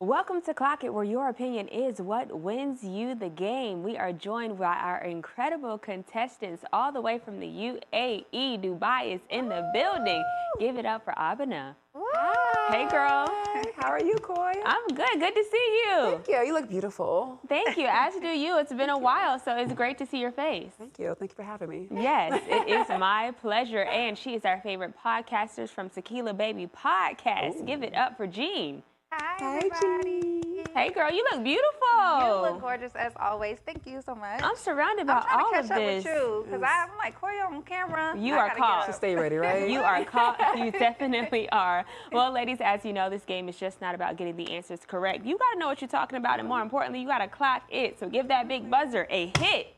Welcome to Clock It, where your opinion is what wins you the game. We are joined by our incredible contestants all the way from the UAE. Dubai is in the building. Give it up for Abena. Hi. Hey, girl. How are you, Koiya? I'm good. Good to see you. Thank you. You look beautiful. Thank you. As do you. It's been a while, so it's great to see your face. Thank you. Thank you for having me. Yes, it is my pleasure. And she is our favorite podcasters from Tequila Baby Podcast. Ooh. Give it up for Jean. Hi, everybody. Hey, girl, you look beautiful. You look gorgeous as always. Thank you so much. I'm surrounded by all of this. I'm trying to catch up with you because I'm like, Koiya on camera. You are caught. So stay ready, right? You are caught. You definitely are. Well, ladies, as you know, this game is just not about getting the answers correct. You got to know what you're talking about, and more importantly, you got to clock it. So give that big buzzer a hit.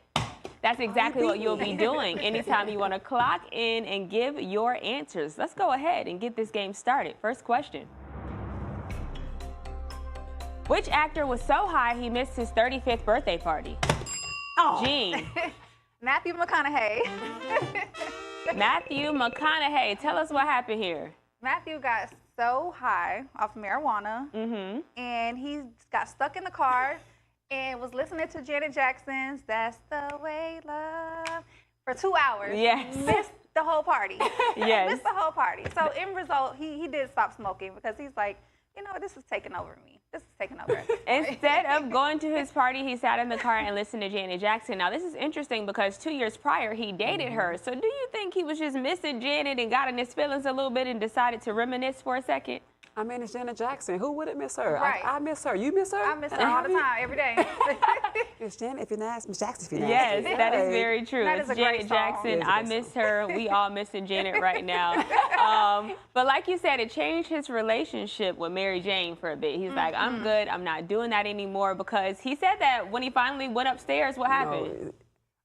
That's exactly what you'll be doing anytime you want to clock in and give your answers. Let's go ahead and get this game started. First question. Which actor was so high he missed his 35th birthday party? Oh. Jean. Matthew McConaughey. Matthew McConaughey. Tell us what happened here. Matthew got so high off marijuana, and he got stuck in the car and was listening to Janet Jackson's "That's the Way Love" for 2 hours. Yes. Missed the whole party. Yes. Missed the whole party. So in result, he did stop smoking because he's like, you know, this is taking over me. This is taking over. Instead of going to his party, he sat in the car and listened to Janet Jackson. Now, this is interesting because 2 years prior, he dated her. So do you think he was just missing Janet and got in his feelings a little bit and decided to reminisce for a second? I mean, it's Janet Jackson. Who wouldn't miss her? Right. I miss her. You miss her? I miss her all the time, every day. It's Janet if you're nasty. Miss Jackson if you're Yes, nasty. that is very true. That It's is a great Janet song. Jackson. It is a I good miss her. We all missing Janet right now. But like you said, it changed his relationship with Mary Jane for a bit. He's like, I'm good. I'm not doing that anymore, because he said that when he finally went upstairs, what happened?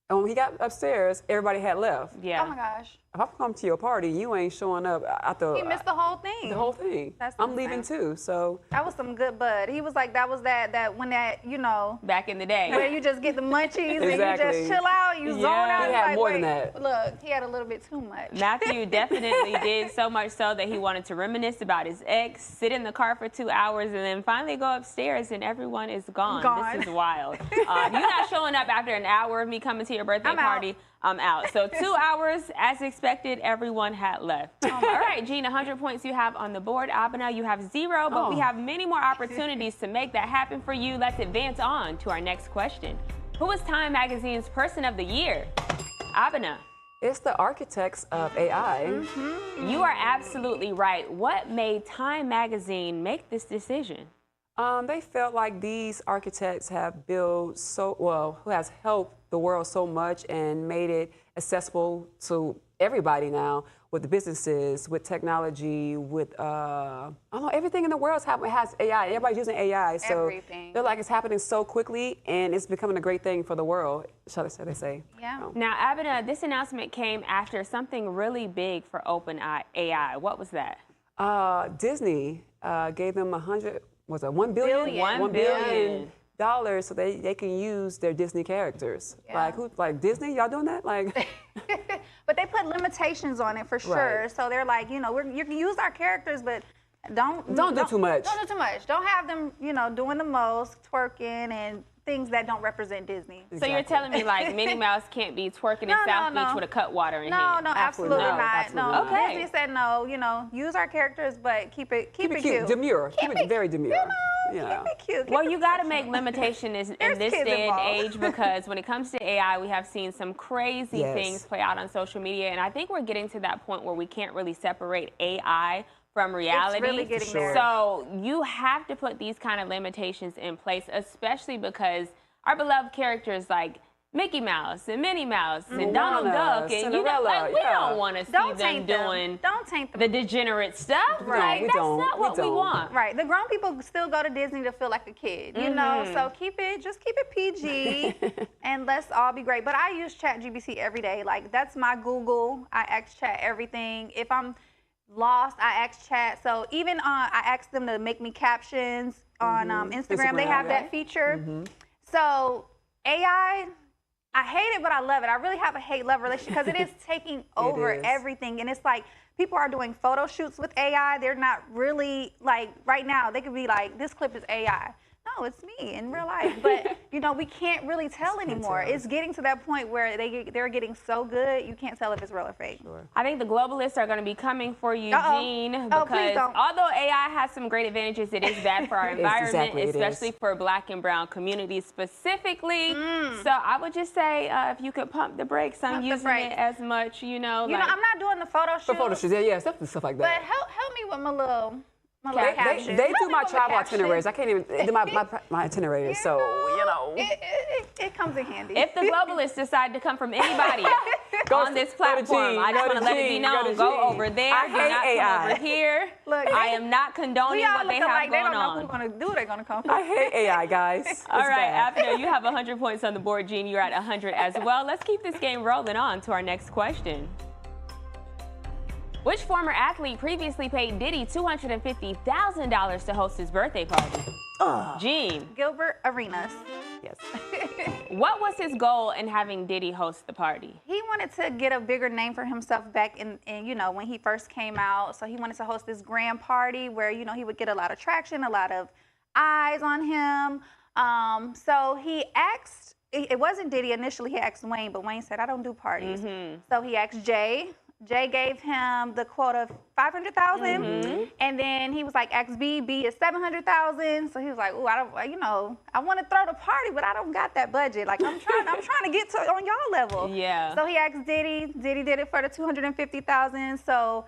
And when he got upstairs, everybody had left. Yeah. Oh my gosh. If I come to your party, you ain't showing up after He missed the whole thing. the whole thing. That's I'm insane. leaving too. So That was some good bud. He was like, that was that when that, you know, Back in the day. where you just get the munchies and you Exactly. just chill out, you zone out. He It's had like, more than wait, that. Look, he had a little bit too much. Matthew definitely did, so much so that he wanted to reminisce about his ex, sit in the car for 2 hours, and then finally go upstairs and everyone is gone. This is wild. You're not showing up after an hour of me coming to your birthday I'm out. party. I'm out. So 2 hours, as expected, everyone had left. All right, Jean, 100 points you have on the board. Abena, you have 0, but we have many more opportunities to make that happen for you. Let's advance on to our next question. Who was Time Magazine's Person of the Year? Abena. it's the architects of AI. You are absolutely right. What made Time Magazine make this decision? They felt like these architects have built who has helped the world so much and made it accessible to everybody now, with the businesses, with technology, with I don't know, everything in the world has AI. Everybody's using AI, so Everything. they're like, it's happening so quickly, and it's becoming a great thing for the world. Shall they say? Yeah. Now, Abena, this announcement came after something really big for OpenAI. What was that? Disney gave them $1 billion? $1 billion so they can use their Disney characters. Yeah. Like Disney, y'all doing that? Like, But they put limitations on it for sure. Right. So they're like, you know, you can use our characters, but don't do too much. Don't do too much. Don't have them, you know, doing the most, twerking and things that don't represent Disney. So you're telling me like Minnie Mouse can't be twerking in South Beach with a cutwater in hand? No, absolutely No, not. absolutely No, not. Okay. Disney said no. You know, use our characters, but keep it cute. Demure. Keep it very demure. Keep it cute. Keep Well, it you got to professional. make limitations in There's this kids day and involved. age, because when it comes to AI, we have seen some crazy Yes. things play out on social media, and I think we're getting to that point where we can't really separate AI from reality. really getting there. So you have to put these kind of limitations in place, especially because our beloved characters like Mickey Mouse and Minnie Mouse and Donald Moana, Duck, and Cinderella, like, we yeah. don't want to see Don't them taint them. doing Don't taint them. the degenerate stuff. Right. Like, We that's don't. not We what we don't. want. Right. The grown people still go to Disney to feel like a kid, you know? So just keep it PG and let's all be great. But I use ChatGPT every day. Like, that's my Google. I ask Chat everything. If I'm lost, I ask Chat. So even I ask them to make me captions on Instagram. They have that feature. So AI, I hate it, but I love it. I really have a hate-love relationship because it is taking over is. everything. And it's like, people are doing photo shoots with AI. They're not really, like, right now, they could be like, this clip is AI. No, it's me in real life. But, you know, we can't really tell anymore. It's getting to that point where they're getting so good, you can't tell if it's real or fake. Sure. I think the globalists are going to be coming for you, Jean, Oh, please because don't. although AI has some great advantages, it is bad for our environment, Exactly, it especially is. for Black and brown communities specifically. So I would just say if you could pump the brakes on Pump the using brakes. it as much, you know. You know, I'm not doing the photo shoot. For photo shoots, yeah, stuff like But that. help me with my little They caption. do Help me my with travel caption. itineraries. I can't even do my itineraries, so, you know. It comes in handy. If the globalists decide to come from anybody on this platform, Jean, I just go want to to let it be Jean, known, go to go Jean. over there, I do hate not AI. come over here. Look, I am not condoning we all what they looking have like they going don't know on. who's going to do. They're going to come. I hate AI, guys. All It's right, bad. Abena, you have 100 points on the board. Jean, you're at 100 as well. Let's keep this game rolling on to our next question. Which former athlete previously paid Diddy $250,000 to host his birthday party? Jean, Gilbert Arenas. Yes. what was his goal in having Diddy host the party? He wanted to get a bigger name for himself back in, you know, when he first came out. So he wanted to host this grand party where, you know, he would get a lot of traction, a lot of eyes on him. So he asked, it wasn't Diddy initially, he asked Wayne, but Wayne said, I don't do parties. So he asked Jay. Jay gave him the quote of 500,000, and then he was like, "Ask B. B is 700,000." So he was like, "Ooh, I don't, you know, I want to throw the party, but I don't got that budget. Like, I'm trying to get to on y'all level." Yeah. So he asked Diddy. Diddy did it for the 250,000. So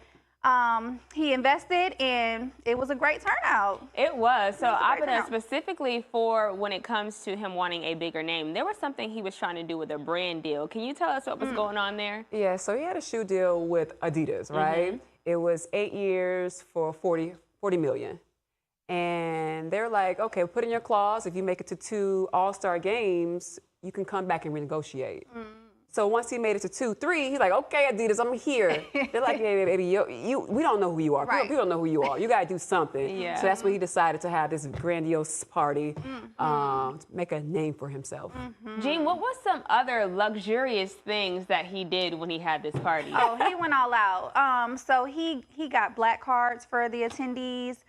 he invested, and it was a great turnout. It was. So, It was a great Abena, turnout. specifically for when it comes to him wanting a bigger name, there was something he was trying to do with a brand deal. Can you tell us what was going on there? Yeah, so he had a shoe deal with Adidas, right? It was 8 years for 40 million. And they're like, okay, put in your clause, if you make it to 2 All-Star games, you can come back and renegotiate. So once he made it to 2, 3, he's like, okay, Adidas, I'm here. They're like, hey, baby, we don't know who you are. Right. We don't know who you are. You got to do something. Yeah. So that's when he decided to have this grandiose party to make a name for himself. Jean, what was some other luxurious things that he did when he had this party? Oh, he went all out. So he got black cards for the attendees,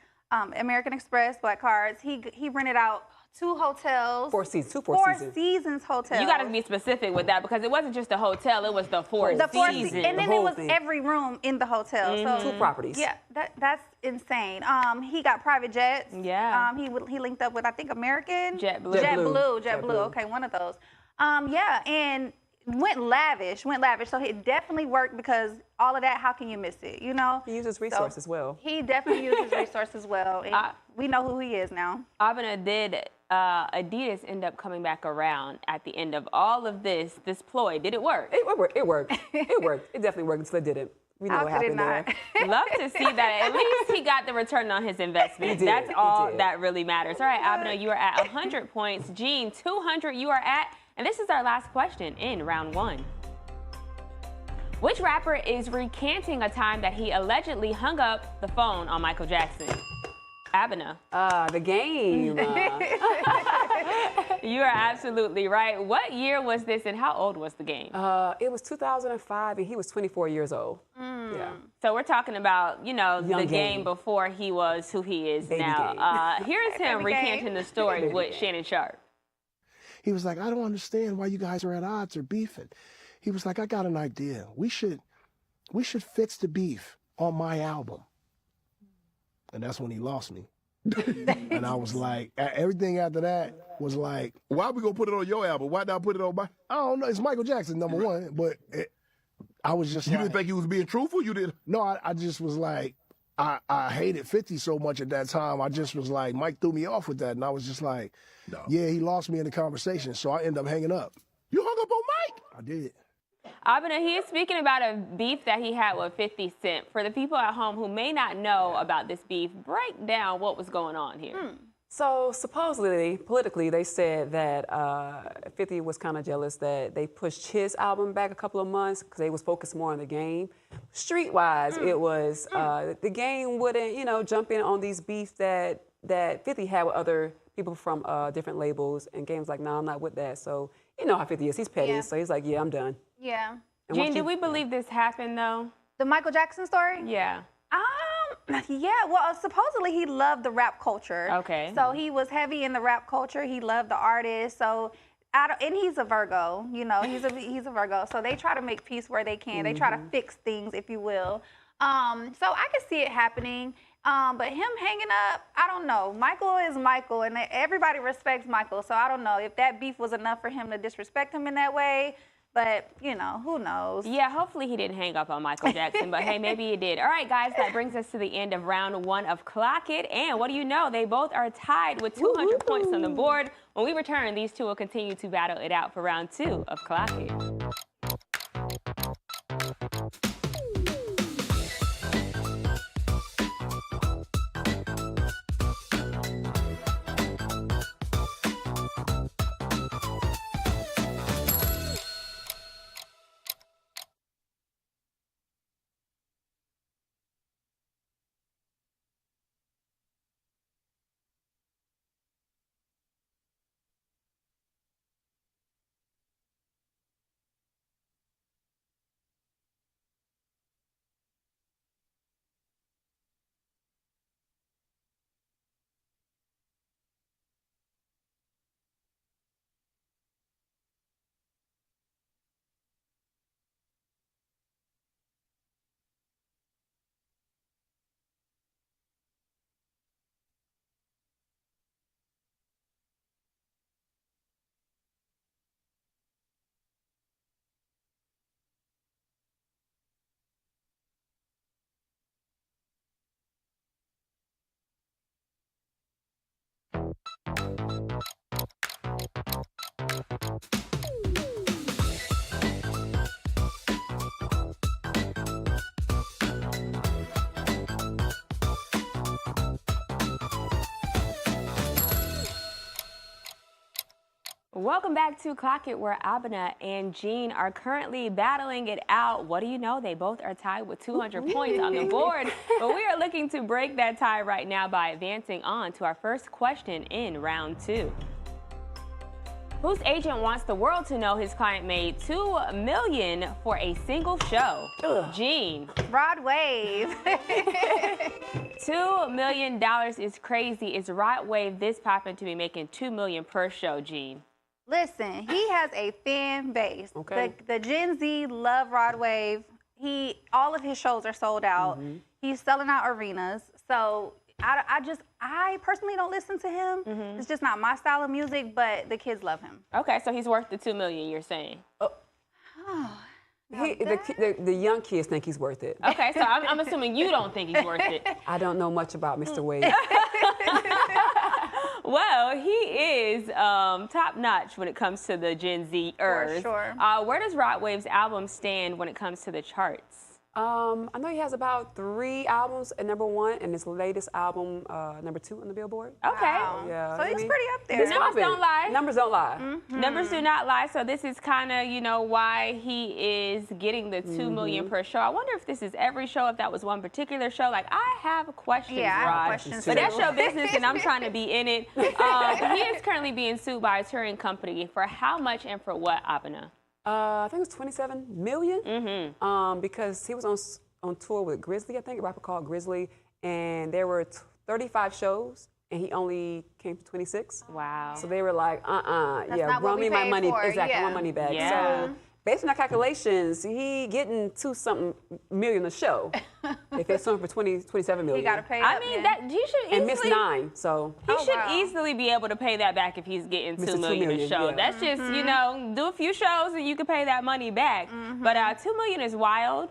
American Express black cards. He rented out 2 hotels. 4 seasons, 2 Four seasons. Seasons hotels. You got to be specific with that because it wasn't just a hotel, it was the Four the Four Seasons. and then The it whole was thing. every room in the hotel. So 2 properties. yeah, that's insane. He got private jets. Yeah. He linked up with I think American. JetBlue. JetBlue. Okay, one of those. Yeah, and went lavish. So it definitely worked because all of that. How can you miss it? You know. He uses resources well. He definitely used his resources well. And we know who he is now. Abena, did Adidas end up coming back around at the end of all of this ploy? Did it work? It worked. It worked. It definitely worked until it didn't. We know How what could it happened there. Love to see that. At least he got the return on his investment. He did, That's he all did. that really matters. All right, Abena, you are at 100 points. Jean, 200 you are at. And this is our last question in round 1. Which rapper is recanting a time that he allegedly hung up the phone on Michael Jackson? Abena. The game. You are absolutely right. What year was this and how old was the game? It was 2005, and he was 24 years old. Yeah. So we're talking about, you know, Young the game Game. before he was who he is Baby now. Game. Here's him Baby recanting Game. the story Baby with Game. Shannon Sharp. He was like, I don't understand why you guys are at odds or beefing. He was like, I got an idea. We should fix the beef on my album. And that's when he lost me. And I was like, everything after that was like, Why we gonna put it on your album? Why not put it on my? I don't know. It's Michael Jackson, number one. But I was just You like, didn't think he was being truthful? You did. no, I just was like, I hated 50 so much at that time. I just was like, Mike threw me off with that. And I was just like, No. yeah, he lost me in the conversation. So I ended up hanging up. You hung up on Mike. I did. Abena, he is speaking about a beef that he had with 50 Cent. For the people at home who may not know about this beef, break down what was going on here. So supposedly, politically, they said that 50 was kind of jealous that they pushed his album back a couple of months because they was focused more on the game. Street-wise, it was the game wouldn't, you know, jump in on these beefs that 50 had with other people from different labels, and Game's like, no, I'm not with that. So you know how 50 is. He's petty, Yeah. so he's like, yeah, I'm done. Yeah. And Jean, once do you- we believe this happened, though? The Michael Jackson story? Yeah. Yeah, well, supposedly he loved the rap culture. Okay. So he was heavy in the rap culture. He loved the artists. So, and he's a Virgo, you know, he's a Virgo. So they try to make peace where they can. They try to fix things, if you will. So I can see it happening. But him hanging up, I don't know. Michael is Michael, and everybody respects Michael. So I don't know if that beef was enough for him to disrespect him in that way. But, you know, who knows? Yeah, hopefully he didn't hang up on Michael Jackson, but hey, maybe he did. All right, guys, that brings us to the end of round 1 of Clock It. And what do you know? They both are tied with 200 points on the board. When we return, these two will continue to battle it out for round 2 of Clock It. Welcome back to Clock It, where Abena and Jean are currently battling it out. What do you know? They both are tied with 200 points on the board. But we are looking to break that tie right now by advancing on to our first question in round 2. Whose agent wants the world to know his client made $2 million for a single show? Jean. Rod Wave. $2 million is crazy. Is Rod Wave this popping to be making $2 million per show, Jean? Listen, he has a fan base. Okay. The Gen Z love Rod Wave. All of his shows are sold out. He's selling out arenas. So I personally don't listen to him. It's just not my style of music, but the kids love him. Okay, so he's worth the $2 million, you're saying? The young kids think he's worth it. Okay, so I'm assuming you don't think he's worth it. I don't know much about Mr. Wade. Well, he is top-notch when it comes to the Gen Z-ers. For sure. Where does Rod Wave's album stand when it comes to the charts? I know he has about 3 albums at #1, and his latest album, #2 on the Billboard. Okay. Wow. Yeah, So I he's mean, pretty up there. The numbers don't lie. Numbers don't lie. Numbers do not lie, so this is kind of, you know, why he is getting the $2 million per show. I wonder if this is every show, if that was one particular show. Like, I have questions, Yeah, I Rod. have questions But too. that's your business, and I'm trying to be in it. He is currently being sued by a touring company for how much and for what, Abena? I think it was 27 million. Because he was on tour with Grizzly, I think, a rapper called Grizzly, and there were 35 shows, and he only came to 26. Wow. So they were like, yeah, not what run we me my paid money, for, exactly, yeah. my money back. Yeah. So based on our calculations, he getting 2-something million a show. If it's something for 27 million. He got to pay I up, mean, man. he should easily... And missed 9, so. He Oh, should wow. easily be able to pay that back if he's getting Mr. $2 million a $2 show. yeah. That's just, you know, do a few shows and you can pay that money back. But $2 million is wild.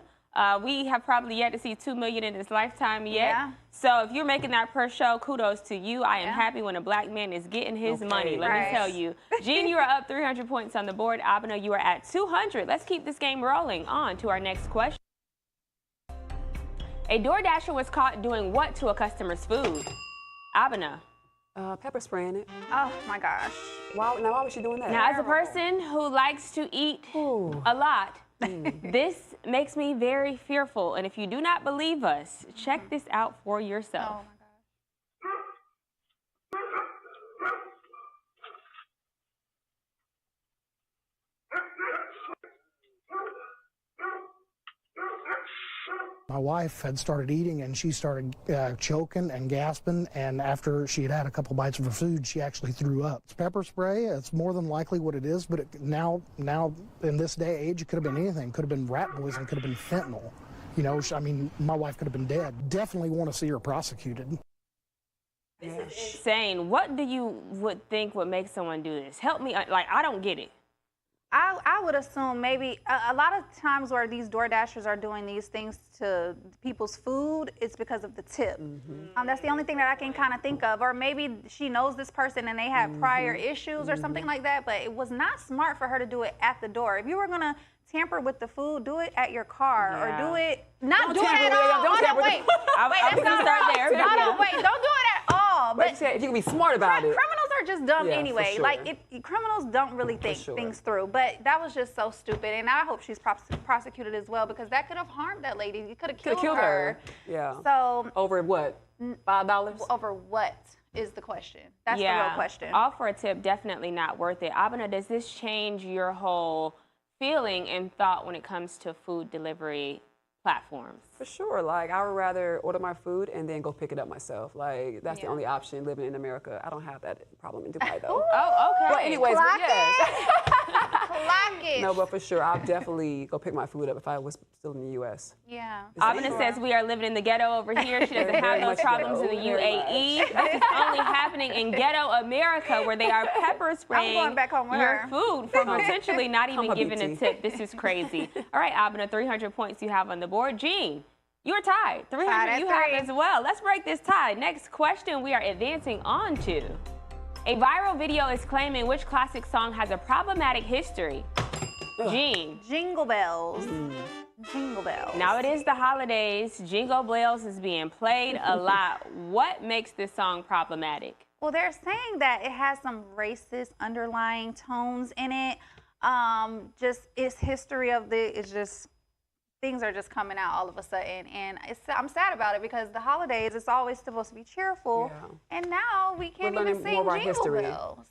We have probably yet to see $2 million in his lifetime yet. Yeah. So if you're making that per show, kudos to you. I am happy when a black man is getting his money, let me tell you. Jean, you are up 300 points on the board. Abena, you are at 200. Let's keep this game rolling. On to our next question. A DoorDasher was caught doing what to a customer's food? Abena. Pepper spraying it. Oh, my gosh. Why was she doing that? Now, as a person who likes to eat a lot, this makes me very fearful. And if you do not believe us, check this out for yourself. Oh, my gosh. My wife had started eating and she started choking and gasping, and after she had had a couple bites of her food, she actually threw up. It's pepper spray. It's more than likely what it is, but now in this day age, it could have been anything. It could have been rat poison, could have been fentanyl. You know, I mean, my wife could have been dead. Definitely want to see her prosecuted. This is insane. What do you think would make someone do this? Help me. Like, I don't get it. I would assume maybe a lot of times where these DoorDashers are doing these things to people's food, it's because of the tip. That's the only thing that I can kind of think of. Or maybe she knows this person and they had prior issues or something like that, but it was not smart for her to do it at the door. If you were going to tamper with the food, do it at your car or do it, not do it at all. Don't wait, that's not start there. Wait, don't do it at all. But you can be smart about it. Criminals are just dumb anyway. Sure. Like, criminals don't really think things through. But that was just so stupid, and I hope she's prosecuted as well, because that could have harmed that lady. You could have killed her. Yeah. So over what? $5? Over what is the question? That's the real question. All for a tip, definitely not worth it. Abena, does this change your whole feeling and thought when it comes to food delivery platforms? For sure. Like, I would rather order my food and then go pick it up myself. Like, that's the only option living in America. I don't have that problem in Dubai, though. Oh, okay. But anyways, but yes. Clock it. No, but for sure, I'll definitely go pick my food up if I was still in the U.S. Yeah. Abena says we are living in the ghetto over here. She doesn't have those problems in the UAE. This is only happening in ghetto America, where they are pepper spraying I'm going back home with your her. food for potentially not even giving a BT. tip. This is crazy. All right, Abena, 300 points you have on the board. Jean, you're tied. 300 you have as well. Let's break this tie. Next question we are advancing on to. A viral video is claiming which classic song has a problematic history. Jean. Jingle bells. Jingle bells. Now it is the holidays. Jingle bells is being played a lot. What makes this song problematic? Well, they're saying that it has some racist underlying tones in it. Just its history of it's just, things are just coming out all of a sudden, and I'm sad about it, because the holidays, it's always supposed to be cheerful, and now we can't even sing Jingle Bells.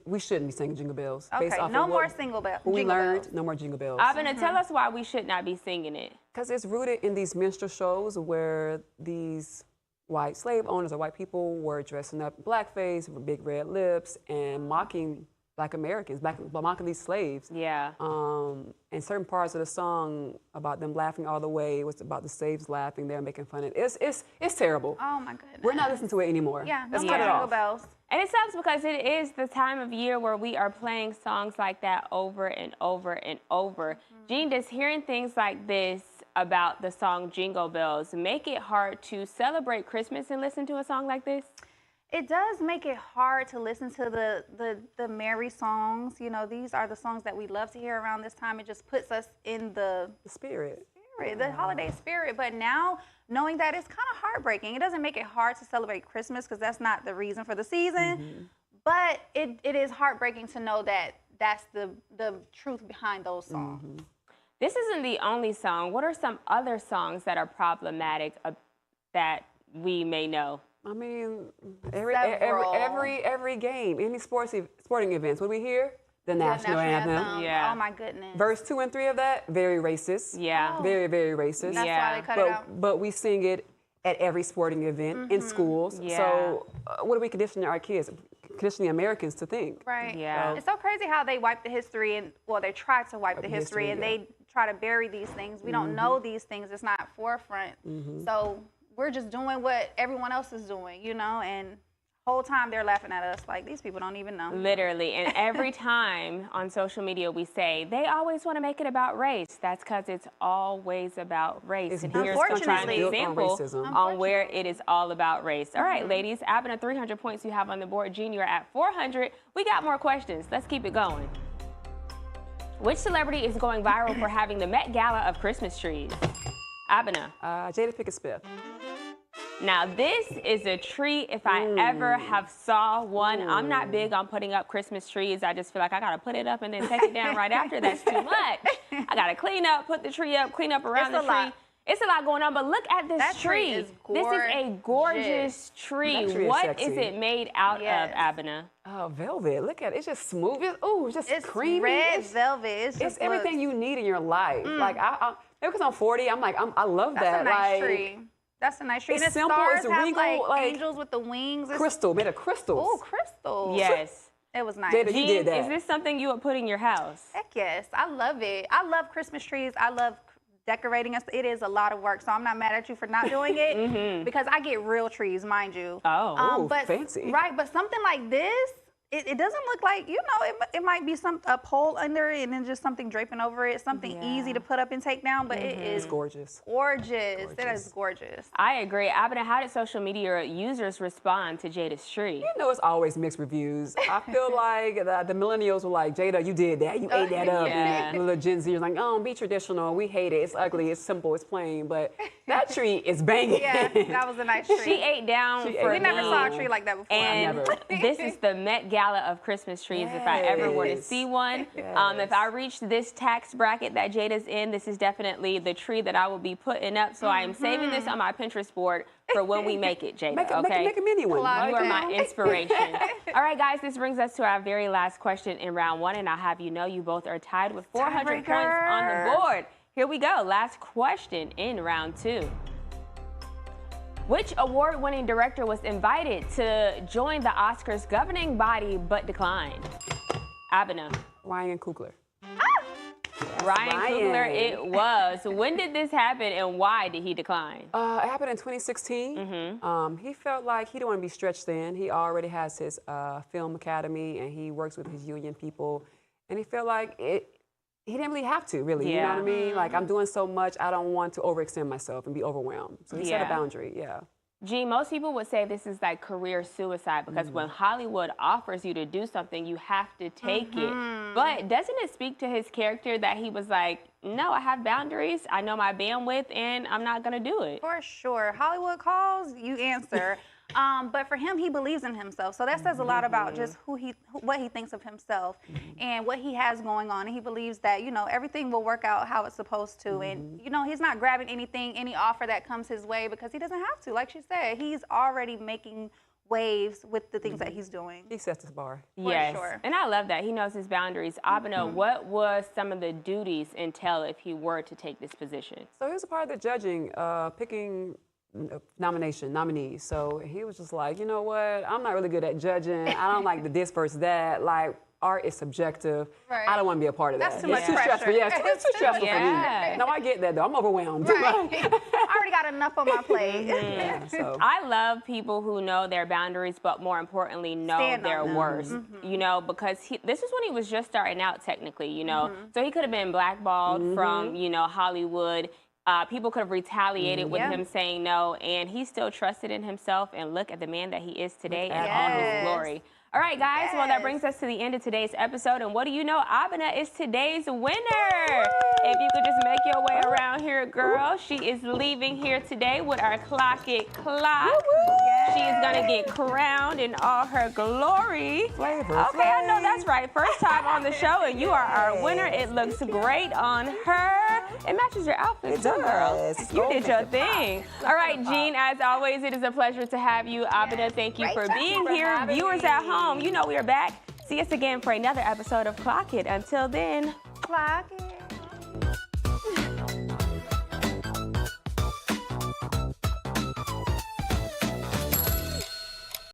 We shouldn't be singing Jingle Bells. Okay, based off no of more what Jingle Bells. we learned, no more Jingle Bells. Abena, tell us why we should not be singing it. Because it's rooted in these minstrel shows where these white slave owners or white people were dressing up in blackface with big red lips and mocking Black Americans, mocking these slaves. Yeah. And certain parts of the song about them laughing all the way was about the slaves laughing. They're making fun of it. It's terrible. Oh my goodness. We're not listening to it anymore. Yeah, Let's no cut more it Jingle off. Bells. And it sucks because it is the time of year where we are playing songs like that over and over and over. Jean, does hearing things like this about the song Jingle Bells make it hard to celebrate Christmas and listen to a song like this? It does make it hard to listen to the merry songs. You know, these are the songs that we love to hear around this time. It just puts us in the spirit, the holiday spirit. But now, knowing that, it's kind of heartbreaking. It doesn't make it hard to celebrate Christmas, because that's not the reason for the season. But it is heartbreaking to know that that's the truth behind those songs. This isn't the only song. What are some other songs that are problematic that we may know? I mean, every game, any sporting events, what do we hear? The national anthem. Yeah. Oh my goodness. Verse 2 and 3 of that, very racist. Yeah. Very, very racist. That's why they cut it out. But we sing it at every sporting event in schools. Yeah. So what are we conditioning our kids, conditioning Americans to think? Right. Yeah. It's so crazy how they wipe the history, and they try to wipe the history, and they try to bury these things. We don't know these things. It's not forefront. So we're just doing what everyone else is doing, you know, and whole time they're laughing at us like these people don't even know. Literally. And every time on social media we say, they always want to make it about race. That's because it's always about race. And here's a prime example on where it is all about race. All right, ladies, Abena, 300 points you have on the board. Jean, you're at 400. We got more questions. Let's keep it going. Which celebrity is going viral for having the Met Gala of Christmas trees? Abena. Jada Pinkett Smith. Now, this is a tree if I ever have saw one. I'm not big on putting up Christmas trees. I just feel like I got to put it up and then take it down right after. That's too much. I got to clean up, put the tree up, clean up around the tree. It's a lot going on, but look at this tree. Is this is a gorgeous tree. What is it made out of, Abena? Oh, velvet. Look at it. It's just smooth. It's just creamy. Red velvet. It's everything you need in your life. Like, because I'm 40, I'm like, I love That's that. a nice like, tree. That's a nice tree. It's And the simple, stars it's have regal, like angels with the wings. crystal, made of crystals. Oh, crystals. Yes. It was nice. Jada, you Jean, did that. is this something you would put in your house? Heck yes, I love it. I love Christmas trees. I love decorating us. It is a lot of work, so I'm not mad at you for not doing it because I get real trees, mind you. Oh, but fancy. Right, but something like this, it doesn't look like, you know, it might be a pole under it and then just something draping over it, something easy to put up and take down, but it is gorgeous. gorgeous. It is gorgeous. I agree. Abena, how did social media users respond to Jada's tree? You know, it's always mixed reviews. I feel like the millennials were like, Jada, you did that. You ate that up. Yeah. And the little Gen Z was like, oh, be traditional. We hate it. It's ugly. It's simple. It's plain. But that tree is banging. Yeah, that was a nice tree. She ate down for We never me. saw a tree like that before. And Never. this is the Met Gala of Christmas trees if I ever were to Yes. see one. If I reach this tax bracket that Jada's in, this is definitely the tree that I will be putting up. So I am saving this on my Pinterest board for when we make it, Jada, okay? Make a mini one. Clock You are my down. inspiration. All right, guys, this brings us to our very last question in round one, and I'll have you know you both are tied with 400 points on the board. Here we go. Last question in round two. Which award-winning director was invited to join the Oscars governing body but declined? Abena. Ryan Coogler. Ryan Coogler it was. When did this happen and why did he decline? It happened in 2016. He felt like he didn't want to be stretched thin. He already has his film academy and he works with his union people. And he felt like he didn't really have to, really. You know what I mean? Like, I'm doing so much, I don't want to overextend myself and be overwhelmed. So he set a boundary, Gee, most people would say this is like career suicide because when Hollywood offers you to do something, you have to take it. But doesn't it speak to his character that he was like, no, I have boundaries, I know my bandwidth, and I'm not gonna do it? For sure. Hollywood calls, you answer. But for him, he believes in himself. So that says a lot about just what he thinks of himself and what he has going on. And he believes that, you know, everything will work out how it's supposed to. And, you know, he's not grabbing any offer that comes his way because he doesn't have to. Like she said, he's already making waves with the things that he's doing. He sets the bar. Yes, sure. and I love that. He knows his boundaries. Abena, what was some of the duties entail if he were to take this position? So he was a part of the judging, picking nominees. So he was just like, you know what? I'm not really good at judging. I don't like the this versus that. Like, art is subjective. Right. I don't want to be a part of That's that. too much It's too pressure. stressful. Yeah, it's too stressful Yeah. for me. No, I get that though. I'm overwhelmed. Right. I already got enough on my plate. Yeah, so. I love people who know their boundaries, but more importantly, know Stand on their them. worth. You know, because this is when he was just starting out, technically. You know, so he could have been blackballed from Hollywood. People could have retaliated with him saying no, and he still trusted in himself. And look at the man that he is today in all his glory. All right, guys. Well, that brings us to the end of today's episode. And what do you know? Abena is today's winner. If you could just make your way around here, girl. She is leaving here today with our Clock It Clock. She is going to get crowned in all her glory. Flavor, Okay, I know that's right. First time on the show, and you are our winner. It looks great on her. It matches your outfit, too, girl. does. You did your thing. All right, Jean, as always, it is a pleasure to have you. Abena, thank you for being here. Viewers at home, you know we are back. See us again for another episode of Clock It. Until then, Clock it.